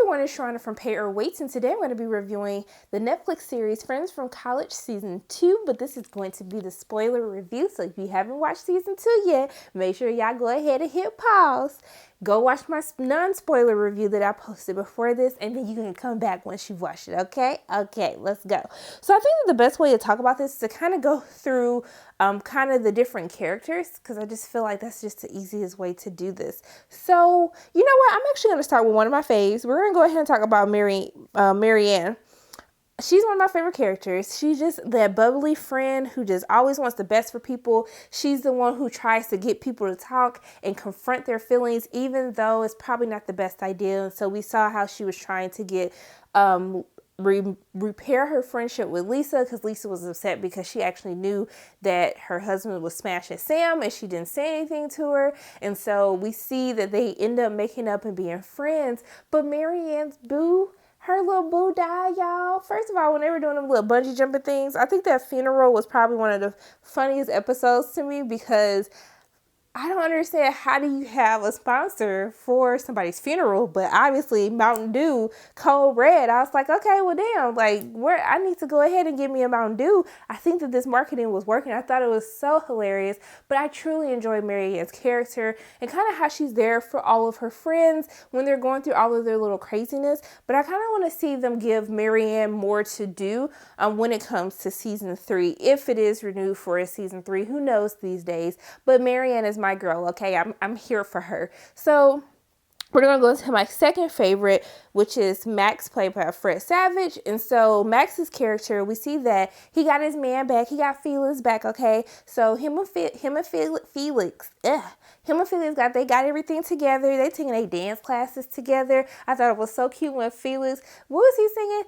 everyone, it's Sharronda from Pay or Waits, and today I'm going to be reviewing the Netflix series Friends from College Season 2, but this is going to be the spoiler review, so if you haven't watched Season 2 yet, make sure y'all go ahead and hit pause. Go watch my non-spoiler review that I posted before this, and then you can come back once you've watched it, okay? Okay, let's go. So I think that the best way to talk about this is to kind of go through kind of the different characters, because I just feel like that's just the easiest way to do this. So, you know what? I'm actually going to start with one of my faves. We're going to go ahead and talk about Marianne. She's one of my favorite characters. She's just that bubbly friend who just always wants the best for people. She's the one who tries to get people to talk and confront their feelings, even though it's probably not the best idea. And so we saw how she was trying to get repair her friendship with Lisa, because Lisa was upset because she actually knew that her husband was smashing Sam and she didn't say anything to her. And so we see that they end up making up and being friends. But Marianne's boo, her little boo died, y'all. First of all, when they were doing them little bungee jumping things, I think that funeral was probably one of the funniest episodes to me, because I don't understand, how do you have a sponsor for somebody's funeral, but obviously Mountain Dew, Code Red. I was like, okay, well, damn, like, I need to go ahead and get me a Mountain Dew. I think that this marketing was working. I thought it was so hilarious, but I truly enjoyed Marianne's character and kind of how she's there for all of her friends when they're going through all of their little craziness. But I kind of want to see them give Marianne more to do when it comes to season 3, if it is renewed for a season 3. Who knows these days? But Marianne is my girl, okay? I'm here for her. So we're going to go into my second favorite, which is Max, played by Fred Savage. And so Max's character, we see that he got his man back. He got Felix back, okay? So him and Felix got everything together. They taking their dance classes together. I thought it was so cute when Felix, what was he singing?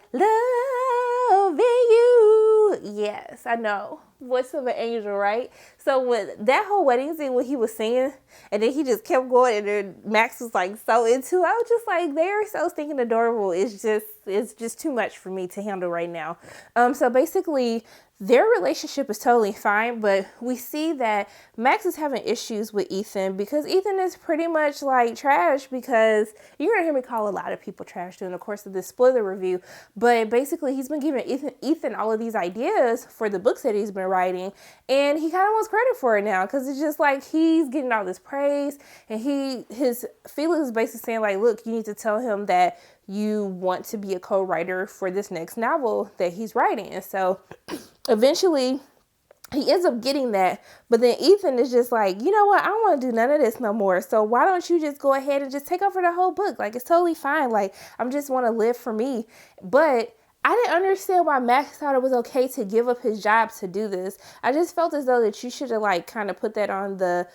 Loving you. Yes, I know. Voice of an angel, right? So with that whole wedding scene, when he was singing, and then he just kept going, and then Max was like so into it, I was just like, they're so stinking adorable. It's just too much for me to handle right now. So basically, their relationship is totally fine, but we see that Max is having issues with Ethan, because Ethan is pretty much like trash, because you're going to hear me call a lot of people trash during the course of this spoiler review, but basically he's been giving Ethan all of these ideas for the books that he's been writing, and he kind of wants credit for it now, because it's just like he's getting all this praise, and his Felix is basically saying like, look, you need to tell him that you want to be a co-writer for this next novel that he's writing. And so eventually he ends up getting that, but then Ethan is just like, you know what, I don't want to do none of this no more, so why don't you just go ahead and just take over the whole book? Like, it's totally fine, like, I'm just want to live for me. But I didn't understand why Max thought it was okay to give up his job to do this. I just felt as though that you should have like kind of put that on the,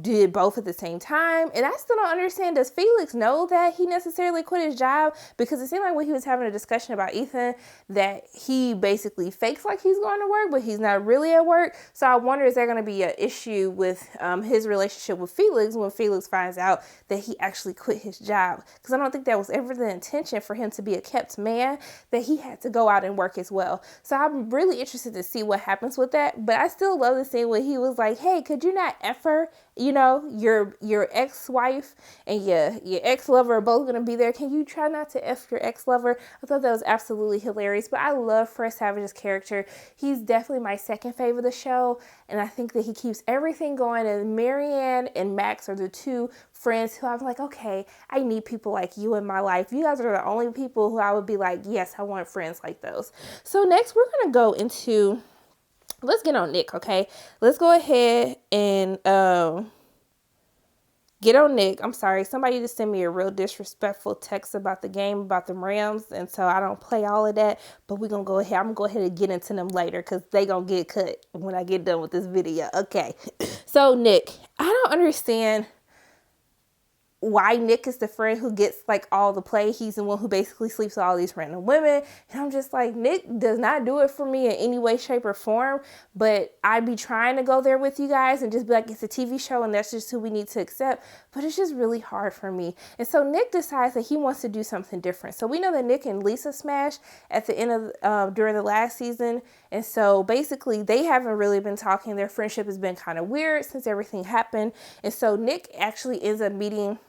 did both at the same time. And I still don't understand, does Felix know that he necessarily quit his job? Because it seemed like when he was having a discussion about Ethan, that he basically fakes like he's going to work, but he's not really at work. So I wonder, is there going to be an issue with his relationship with Felix when Felix finds out that he actually quit his job? Because I don't think that was ever the intention for him to be a kept man, that he had to go out and work as well. So I'm really interested to see what happens with that. But I still love the scene where he was like, hey, could you not F her? Your ex-wife and your ex-lover are both going to be there. Can you try not to F your ex-lover? I thought that was absolutely hilarious. But I love Fred Savage's character. He's definitely my second favorite of the show. And I think that he keeps everything going. And Marianne and Max are the two friends who I'm like, okay, I need people like you in my life. You guys are the only people who I would be like, yes, I want friends like those. So next we're going to go into... let's get on Nick, okay? Let's go ahead and get on Nick. I'm sorry. Somebody just sent me a real disrespectful text about the game, about the Rams, and so I don't play all of that, but we're going to go ahead. I'm going to go ahead and get into them later, because they going to get cut when I get done with this video. Okay. So, Nick, I don't understand why Nick is the friend who gets like all the play. He's the one who basically sleeps with all these random women. And I'm just like, Nick does not do it for me in any way, shape, or form. But I'd be trying to go there with you guys and just be like, it's a TV show and that's just who we need to accept. But it's just really hard for me. And so Nick decides that he wants to do something different. So we know that Nick and Lisa smashed at the end of during the last season. And so basically they haven't really been talking. Their friendship has been kind of weird since everything happened. And so Nick actually ends up meeting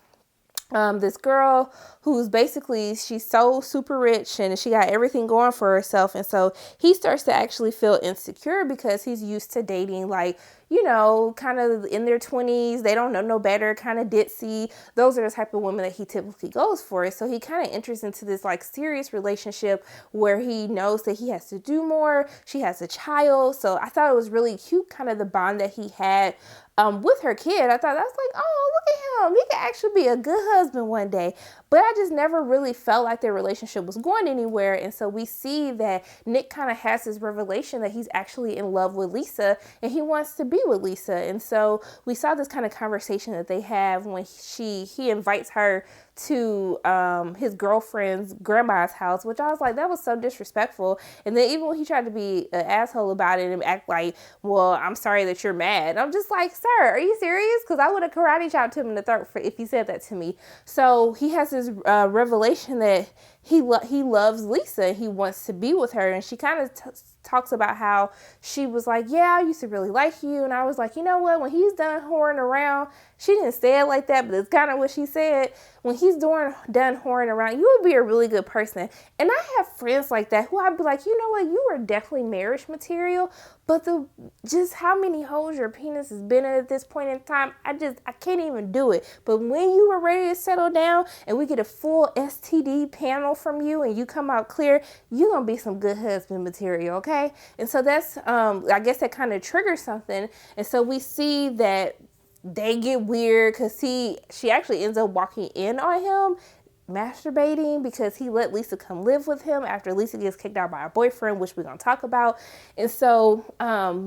this girl who's basically, she's so super rich and she got everything going for herself. And so he starts to actually feel insecure because he's used to dating, like, you know, kind of in their 20s. They don't know no better, kind of ditzy. Those are the type of women that he typically goes for. So he kind of enters into this like serious relationship where he knows that he has to do more. She has a child. So I thought it was really cute, kind of the bond that he had with her kid. I thought that's like, oh, look at him. He could actually be a good husband one day. But I just never really felt like their relationship was going anywhere. And so we see that Nick kind of has this revelation that he's actually in love with Lisa and he wants to be with Lisa. And so we saw this kind of conversation that they have when he invites her to his girlfriend's grandma's house, which I was like, that was so disrespectful. And then even when he tried to be an asshole about it and act like, well, I'm sorry that you're mad. I'm just like, sir, are you serious? Because I would have karate chopped him in the throat if he said that to me. So he has this revelation that he loves Lisa. He wants to be with her. And she kind of talks about how she was like, yeah, I used to really like you. And I was like, you know what? When he's done whoring around, she didn't say it like that, but it's kind of what she said. When he's done whoring around, you would be a really good person. And I have friends like that who I'd be like, you know what? You are definitely marriage material. But just how many holes your penis has been in at this point in time, I can't even do it. But when you are ready to settle down and we get a full STD panel from you and you come out clear, you're going to be some good husband material, okay? And so that's, I guess that kind of triggers something. And so we see that they get weird because she actually ends up walking in on him masturbating because he let Lisa come live with him after Lisa gets kicked out by her boyfriend, which we're going to talk about. And so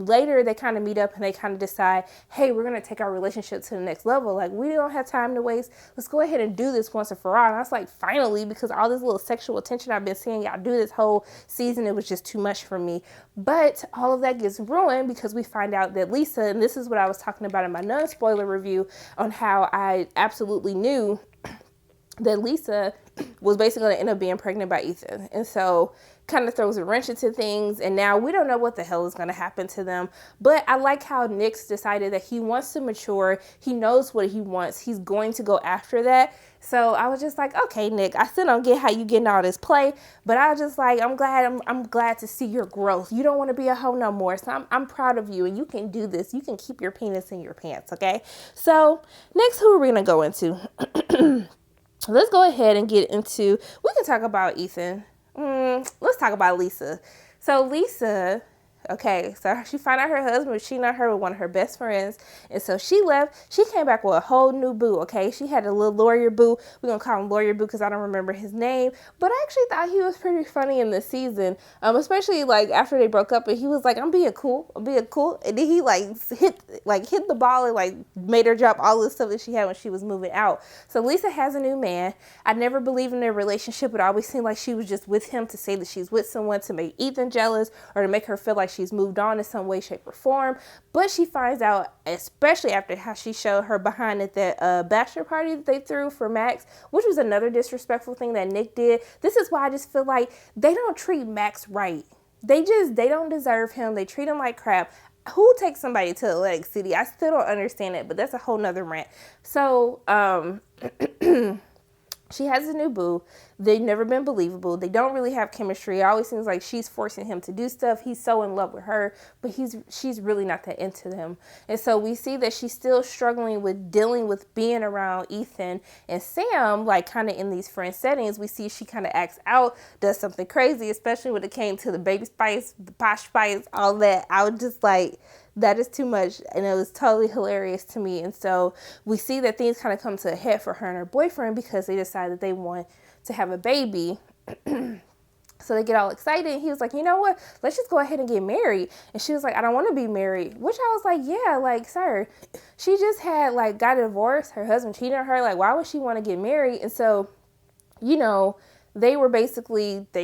later they kind of meet up and they kind of decide, hey, we're going to take our relationship to the next level. Like, we don't have time to waste. Let's go ahead and do this once and for all. And I was like, finally, because all this little sexual attention I've been seeing y'all do this whole season, it was just too much for me. But all of that gets ruined because we find out that Lisa, and this is what I was talking about in my non-spoiler review on how I absolutely knew that Lisa was basically going to end up being pregnant by Ethan. And so kind of throws a wrench into things. And now we don't know what the hell is going to happen to them. But I like how Nick's decided that he wants to mature. He knows what he wants. He's going to go after that. So I was just like, okay, Nick, I still don't get how you getting all this play, but I was just like, I'm glad to see your growth. You don't want to be a hoe no more. So I'm proud of you and you can do this. You can keep your penis in your pants. Okay. So next, who are we going to go into? Let's go ahead and get into, we can talk about Ethan. Let's talk about Lisa. So Lisa, okay, so she found out her husband was cheating on her with one of her best friends. And so she left. She came back with a whole new boo, okay? She had a little lawyer boo. We're going to call him lawyer boo because I don't remember his name. But I actually thought he was pretty funny in this season, especially like after they broke up. And he was like, I'm being cool. And then he hit the ball and like made her drop all the stuff that she had when she was moving out. So Lisa has a new man. I never believed in their relationship. It always seemed like she was just with him to say that she's with someone to make Ethan jealous or to make her feel like she's moved on in some way, shape, or form. But she finds out, especially after how she showed her behind at that bachelor party that they threw for Max, which was another disrespectful thing that Nick did. This is why I just feel like they don't treat Max right. They don't deserve him. They treat him like crap. Who takes somebody to Atlantic City? I still don't understand it, but that's a whole nother rant. So, she has a new boo. They've never been believable. They don't really have chemistry. It always seems like she's forcing him to do stuff. He's so in love with her, but she's really not that into him. And so we see that she's still struggling with dealing with being around Ethan and Sam, like kind of in these friend settings. We see she kind of acts out, does something crazy, especially when it came to the baby spice, the posh spice, all that. I was just like, that is too much. And it was totally hilarious to me. And so we see that things kind of come to a head for her and her boyfriend because they decide that they want to have a baby. So they get all excited. And he was like, you know what? Let's just go ahead and get married. And she was like, I don't want to be married. Which I was like, yeah, like, sir, she just had like got a divorce. Her husband cheated on her. Like, why would she want to get married? And so, you know, they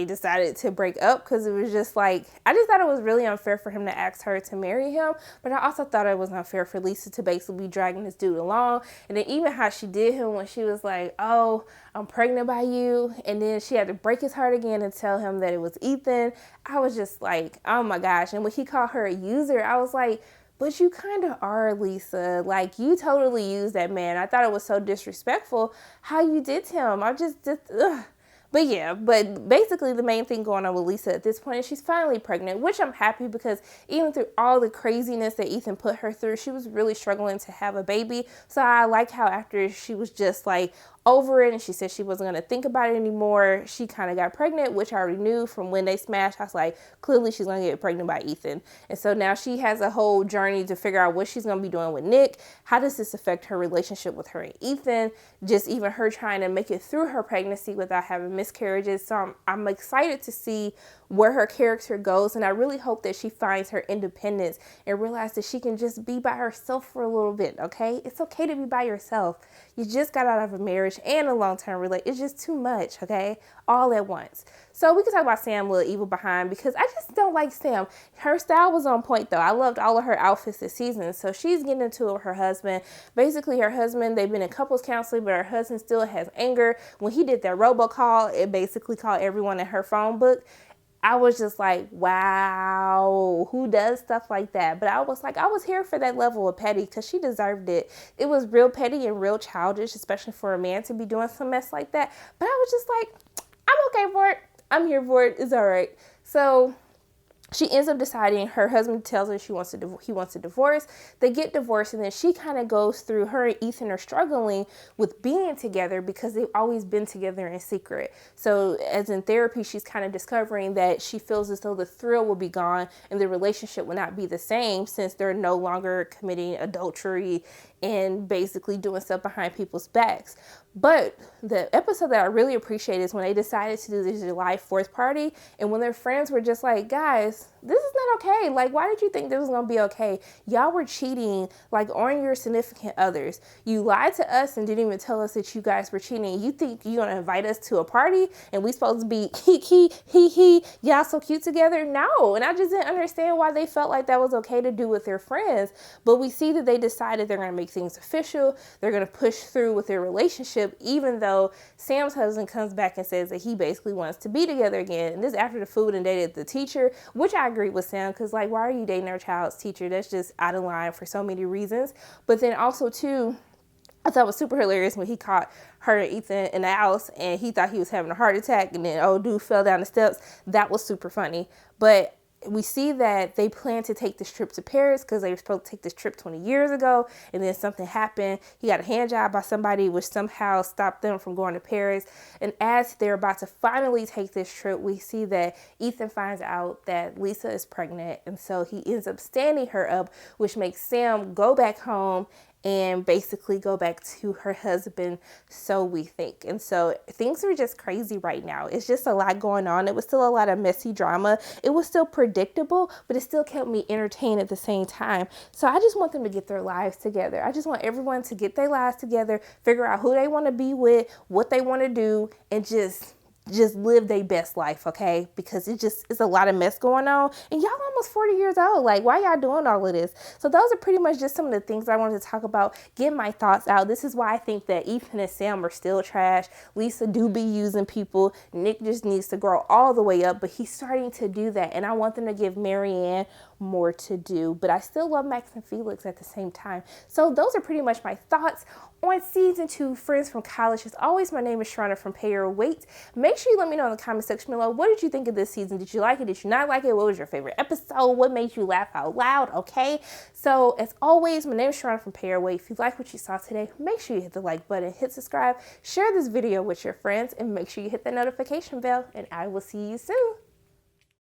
decided to break up because it was just like, I just thought it was really unfair for him to ask her to marry him. But I also thought it was unfair for Lisa to basically be dragging this dude along. And then even how she did him when she was like, oh, I'm pregnant by you. And then she had to break his heart again and tell him that it was Ethan. I was just like, oh my gosh. And when he called her a user, I was like, but you kind of are, Lisa. Like, you totally used that man. I thought it was so disrespectful how you did to him. I just ugh. But yeah, but basically the main thing going on with Lisa at this point is she's finally pregnant, which I'm happy because even through all the craziness that Ethan put her through, she was really struggling to have a baby. So I like how after she was just like over it and she said she wasn't going to think about it anymore, she kind of got pregnant, which I already knew from when they smashed. I was like, clearly she's going to get pregnant by Ethan. And so now she has a whole journey to figure out what she's going to be doing with Nick. How does this affect her relationship with her and Ethan? Just even her trying to make it through her pregnancy without having miscarriages. So I'm excited to see where her character goes, and I really hope that she finds her independence and realize that she can just be by herself for a little bit, okay? It's okay to be by yourself. You just got out of a marriage and a long-term relationship. It's just too much, okay? All at once. So we can talk about Sam Little Evil Behind because I just don't like Sam. Her style was on point though. I loved all of her outfits this season. So she's getting into it with her husband. Basically her husband, they've been in couples counseling, but her husband still has anger. When he did that robocall, it basically called everyone in her phone book. I was just like, wow, who does stuff like that? But I was here for that level of petty because she deserved it. It was real petty and real childish, especially for a man to be doing some mess like that. But I was just like, I'm okay for it. I'm here for it. It's all right. So she ends up deciding, her husband tells her he wants a divorce. They get divorced, and then she kind of goes through, her and Ethan are struggling with being together because they've always been together in secret. So as in therapy, she's kind of discovering that she feels as though the thrill will be gone and the relationship will not be the same since they're no longer committing adultery and basically doing stuff behind people's backs. But the episode that I really appreciate is when they decided to do the July 4th party, and when their friends were just like, guys, this is not okay. Like, why did you think this was going to be okay? Y'all were cheating, like, on your significant others. You lied to us and didn't even tell us that you guys were cheating. You think you're going to invite us to a party and we supposed to be he, y'all so cute together? No. And I just didn't understand why they felt like that was okay to do with their friends. But we see that they decided they're going to make things official. They're going to push through with their relationship, even though Sam's husband comes back and says that he basically wants to be together again. And this after the food and dated the teacher, which I agree with Sam, because like, why are you dating our child's teacher? That's just out of line for so many reasons. But then also too, I thought it was super hilarious when he caught her and Ethan in the house and he thought he was having a heart attack and then old dude fell down the steps. That was super funny. But we see that they plan to take this trip to Paris because they were supposed to take this trip 20 years ago, and then something happened. He got a hand job by somebody, which somehow stopped them from going to Paris. And as they're about to finally take this trip, we see that Ethan finds out that Lisa is pregnant, and so he ends up standing her up, which makes Sam go back home and basically go back to her husband, so we think. And so things are just crazy right now. It's just a lot going on. It was still a lot of messy drama. It was still predictable, but it still kept me entertained at the same time. So I just want them to get their lives together. I just want everyone to get their lives together, figure out who they want to be with, what they want to do, and just live their best life, okay? Because it's a lot of mess going on, and y'all almost 40 years old. Like, why y'all doing all of this? So those are pretty much just some of the things I wanted to talk about, get my thoughts out. This is why I think that Ethan and Sam are still trash. Lisa do be using people. Nick just needs to grow all the way up, but he's starting to do that, and I want them to give Marianne more to do, but I still love Max and Felix at the same time. So those are pretty much my thoughts on season 2, Friends from College. As always, my name is Sharronda from Pay Your Weight. Make sure you let me know in the comment section below, what did you think of this season? Did you like it? Did you not like it? What was your favorite episode? What made you laugh out loud? Okay, so as always, my name is Sharronda from Pay Your Weight. If you like what you saw today, make sure you hit the like button, hit subscribe, share this video with your friends, and make sure you hit the notification bell, and I will see you soon.